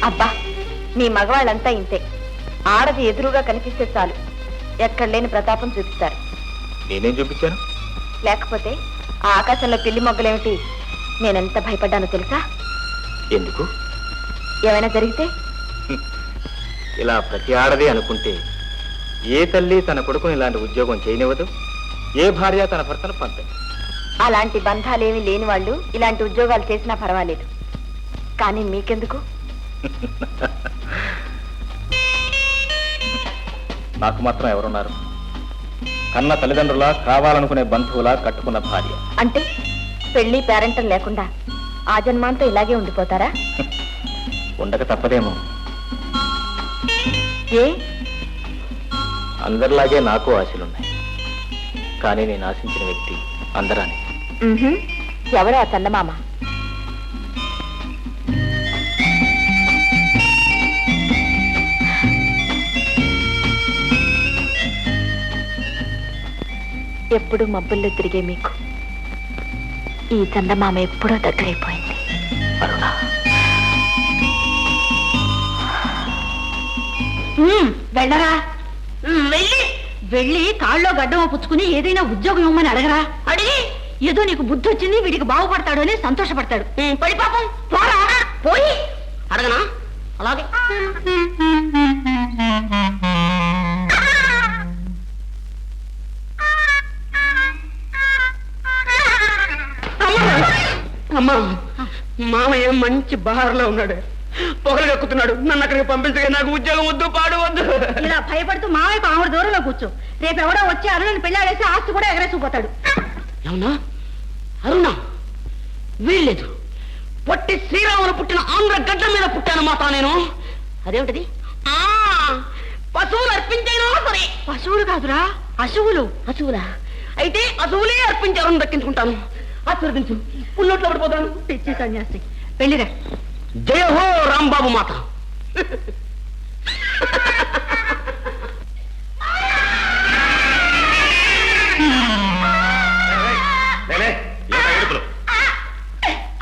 అబ్బా, మీ మగవాళ్ళంతా ఇంతే. ఆడది ఎదురుగా కనిపిస్తే చాలు ఎక్కడ లేని ప్రతాపం చూపిస్తారు. నేనేం చూపించాను? లేకపోతే ఆ ఆకాశంలో పిల్లి మొగ్గలేమిటి? నేనెంత భయపడ్డానో తెలుసా? ఎందుకు? ఏమైనా జరిగితే? ఇలా ప్రతి ఆడది అనుకుంటే ఏ తల్లి తన కొడుకుని ఇలాంటి ఉద్యోగం చేయనివ్వదు, ఏ భార్య తన భర్తను పంపదు. అలాంటి బంధాలేమీ లేని వాళ్ళు ఇలాంటి ఉద్యోగాలు చేసినా పర్వాలేదు. కానీ మీకెందుకు? నాకు మాత్రం ఎవరున్నారు? కన్న తల్లిదండ్రులా, కావాలనుకునే బంధువులా కట్టుకున్న భార్య. అంటే పెళ్లి పేరెంటం లేకుండా ఆ జన్మాంతో ఇలాగే ఉండిపోతారా? ఉండక తప్పదేమో. ఏ? అందరిలాగే నాకు ఆశలున్నాయి. కానీ నేను ఆశించిన వ్యక్తి అందరాని. ఎవరు ఆ చందమామ? ఎప్పుడు మబ్బుల్లో తిరిగే మీకు ఈ చందమామ ఎప్పుడో దగ్గరైపోయింది. అరుణా, వెళ్ళరా, వెళ్ళి వెళ్ళి కాళ్ళలో గడ్డమ పుచ్చుకుని ఏదైనా ఉద్యోగం ఇవ్వమని అడగరా. అడిగి ఏదో నీకు బుద్ధి వచ్చింది, వీడికి బాగుపడతాడు అని సంతోషపడతాడు. పడి పాపం పోరా, పోయి అడగనా? అలాగే. అమ్మా, మామయ్య మంచి బహార్లో ఉన్నాడు, పొగలు కక్కుతున్నాడు. నన్ను అక్కడికి పంపించగా నాకు ఉద్యోగం వద్దు, పాడు వద్దు. ఇలా భయపడుతూ మామయ్య ఆవిడ దూరంలో కూర్చో. రేపు ఎవడో వచ్చి అరుణని పెళ్ళాడేసి ఆస్తి కూడా ఎగరేసిపోతాడు. అవునా? అరుణ వీల్లేదు. పొట్టి శ్రీరాములు పుట్టిన ఆంధ్ర గడ్డ మీద పుట్టాను మాతా నేను. అదేమిటది? పశువులు అర్పించైనా సరే. పశువులు కాదురా, అశువులు. పశువులా? అయితే అశువులే అర్పించి అరుణ్ దక్కించుకుంటాను. ఆశీర్వదించు, పుల్లొట్లో పడిపోతాను. తెచ్చి సన్యాసి వెళ్ళిరా. జయ హో రాంబాబు మాత.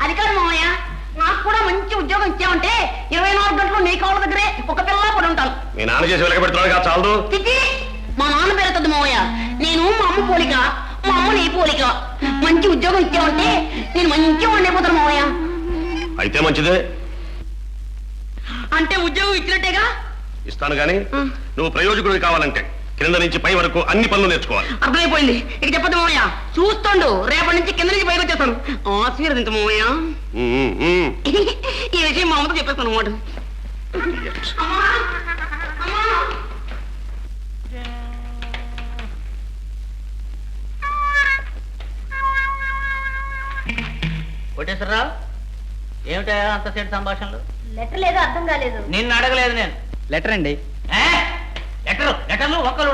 అది కాదు మామయ్య, నాకు కూడా మంచి ఉద్యోగం ఇచ్చామంటే 24 గంటలు నీ కాళ్ళ దగ్గరే ఒక పిల్ల పడి ఉంటాను. మీ నాన్న చేసి వెలగబెడుతున్నాడు చాలదు. మా నాన్న పేరుతుంది మామయ్య. నేను మా అమ్మ పోలిక, మా అమ్మ నీ పోలిక. మంచి ఉద్యోగం ఇచ్చామంటే నేను మంచిగా వండిపోతాను మామయ్య. అయితే మంచిదే. అంటే ఉద్యోగం ఇచ్చినట్టేగా? ఇస్తాను గాని నువ్వు ప్రయోజకుడివి కావాలంటే కింద నుంచి పై వరకు అన్ని పనులు నేర్చుకోవాలి. అర్థమైపోయింది. ఇక చెప్పదు మామయ్య, చూస్తుండు. రేపటి నుంచి కింద నుంచి పైకి వచ్చేస్తాను. ఆశీర్వదించు మామయ్య. ఈ విషయం మా అమ్మతో చెప్పేస్తాను అన్నమాట. కోటేశ్వరరావు, ఏమిటా అంతసేపు సంభాషణలు? లెటర్ లేదో అర్థం కాలేదు. నిన్ను అడగలేదు నేను. లెటర్ అండి. లెటర్లు ఒక్కలు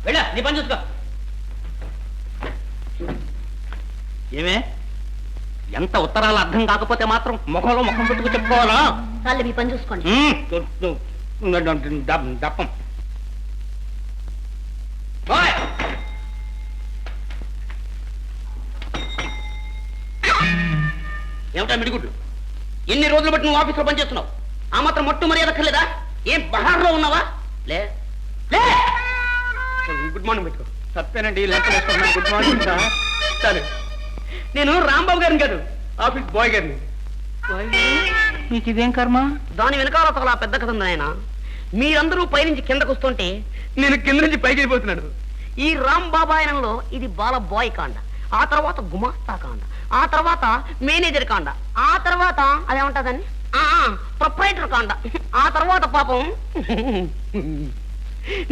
వెళ్ళా, నీ పని చూసుకో. ఏమే, ఎంత ఉత్తరాలు అర్థం కాకపోతే మాత్రం ముఖంలో ముఖం పెట్టుకు చెప్పుకోవాలా? వాళ్ళు మీ పని చూసుకోండి. దప్పం. ఏమిటా మిడిగుడ్లు? ఎన్ని రోజులు బట్టి నువ్వు ఆఫీస్లో పనిచేస్తున్నావు? ఆ మాత్రం మొట్టు మర్యాద అక్కర్లేదా? ఏం బహార్లో ఉన్నావా? లే లే. గుడ్ మార్నింగ్ పెట్టుకో. సత్యానండి, లెటర్ వేసుకుంటున్నాను. Good morning sir. సరే, నేను రాంబాబు గారిని కాదు, ఆఫీస్ బాయ్ గారిని. నీకు ఇదేం కర్మ? దాని వెనకాల చాలా పెద్ద కథ ఉంది ఆయన. మీరందరూ పైనుంచి కిందకు వస్తుంటే నేను కింద నుంచి పైకి వెళ్ళిపోతున్నాడు. ఈ రాంబాబాయనంలో ఇది బాల బాయ్ కాండ, ఆ తర్వాత గుమాస్తా కాండ, ఆ తర్వాత మేనేజర్ కాండ, ఆ తర్వాత అదేమంటాదని ప్రొప్రైటర్ కాండ, ఆ తర్వాత పాపం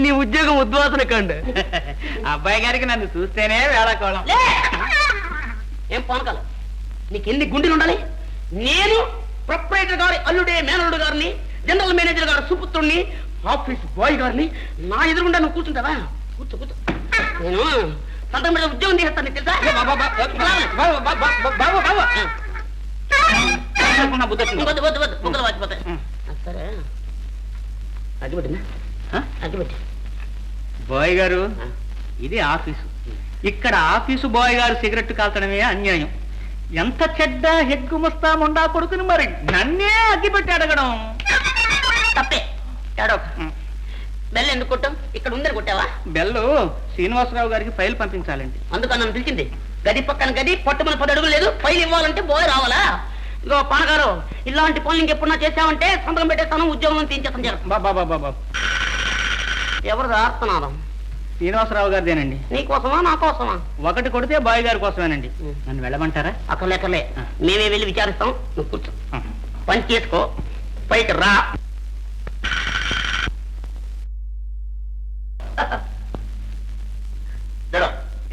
నీ ఉద్యోగం ఉద్వాసన కాండ. అబ్బాయి గారికి నన్ను చూస్తేనే వేళకోళం. ఏం పానకాలు? నీకు ఎన్ని గుండెలు ఉండాలి? నేను ప్రొప్రైటర్ గారి అల్లుడే మేనల్లుడు గారిని, జనరల్ మేనేజర్ గారు సుపుత్రుణ్ణి, ఆఫీస్ బాయ్ గారిని నా ఎదురుగుండా నువ్వు కూర్చుంటావా? కూర్చో కూర్చో. నేను సంతకం మీద ఉద్యోగం చేస్తాను, తెలుసా? బుద్ధలు వాచిపోతాయి. సరే, అగ్గిపెట్టినా? అగ్గిపెట్టి. బాయ్ గారు, ఇది ఆఫీసు. ఇక్కడ ఆఫీసు బాయ్ గారు సిగరెట్ కాల్చడమే అన్యాయం. ఎంత చెడ్డ హెగ్గుమస్తా ముండా కొడుకుని మరి నన్నే అగ్గిపెట్టి అడగడం. తప్పే ఏడో బెల్ ఎందుకు కొట్టాం? ఇక్కడ ఉందని కొట్టావా? బెల్లు శ్రీనివాసరావు గారికి ఫైల్ పంపించాలండి. అందుకని నన్ను పిలిచింది. గది పక్కన గది, పట్టుమని 10 అడుగులు లేదు. ఫైల్ ఇవ్వాలంటే బోయ్ రావాలా? ఇగో పానగారు, ఇలాంటి పనులు ఇంకెప్పుడన్నా చేసావంటే సంతకం పెట్టేస్తాను, ఉద్యోగం తీయించేస్తాను. జర బాబా ఎవరు ఆడుతున్నాను? శ్రీనివాసరావు గారిదేనండి. నీకోసమా నా కోసమా? ఒకటి కొడితే బాయ్ గారి కోసమేనండి. నన్ను వెళ్ళమంటారా? అక్కర్లే మేమే వెళ్ళి విచారిస్తాం. నువ్వు కూర్చో, పని చేసుకో, పైకి రా.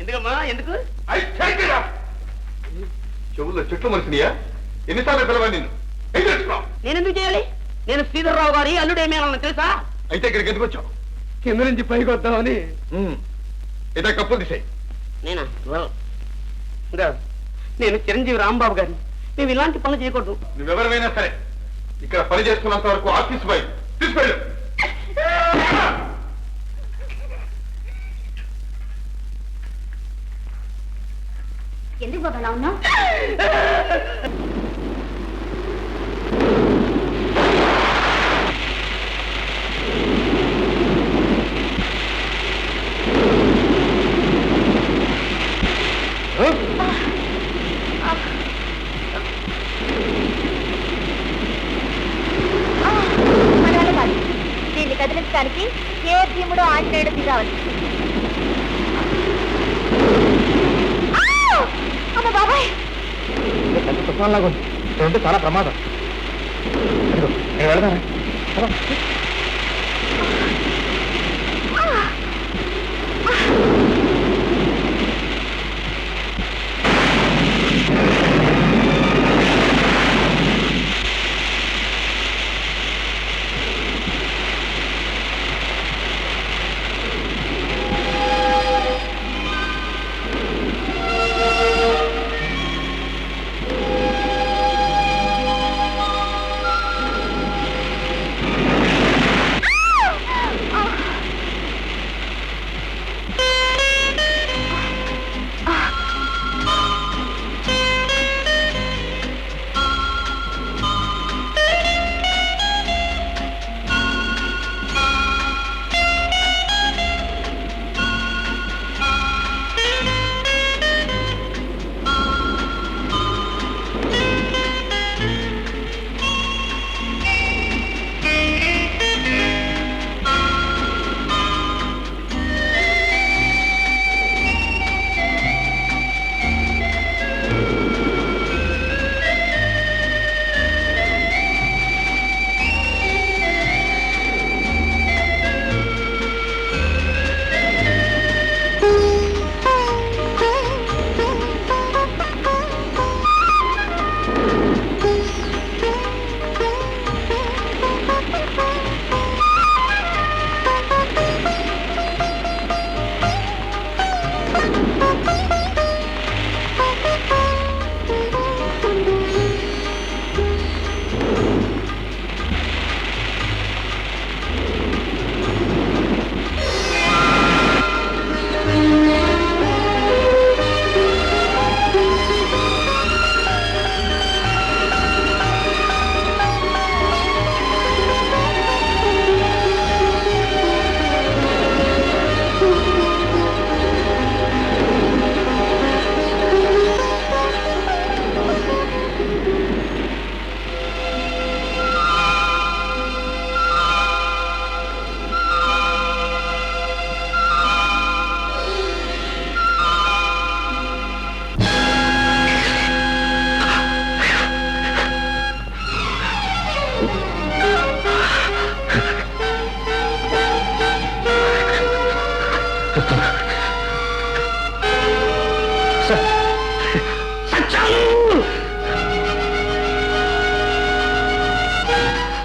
ఎందుకమ్మా? ఎందుకు? చెవుల్లో చెట్లు మనిషినియా? ఎన్నిసార్లు పిలవా నిన్ను? నేనెందుకు చేయాలి? నేను శ్రీధర్రావు గారి అల్లుడేమేనని తెలుసా? అయితే ఇక్కడికి ఎందుకు వచ్చావు? కింద నుంచి పైకి వద్దామని. ఇదే కప్పులు తీసాయి. నేనా? నేను చిరంజీవి రాంబాబు గారిని. మేము ఇలాంటి పనులు చేయకూడదు. నువ్వెవరైనా సరే ఇక్కడ పని చేసుకున్నంత వరకు ఆఫీస్ బయట తీసుకెళ్ళు. ఎందుకు బాబా అలా ఉన్నావు? మన వల్ల కాదు. దీన్ని కదిలించడానికి ఏ భీముడో ఆంజనేయుడు దిగావాలి. అమ్మ బాబాయ్, తుఫాన్లాగా ఉంది. చాలా ప్రమాదం. నేను వెళదానా?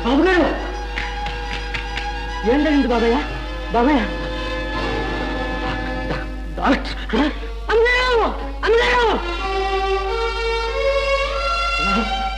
బాబు గారు, ఏం జరిగింది బాబయ్య? బాబయ్య, అమ్మగారు, అమ్మగారు,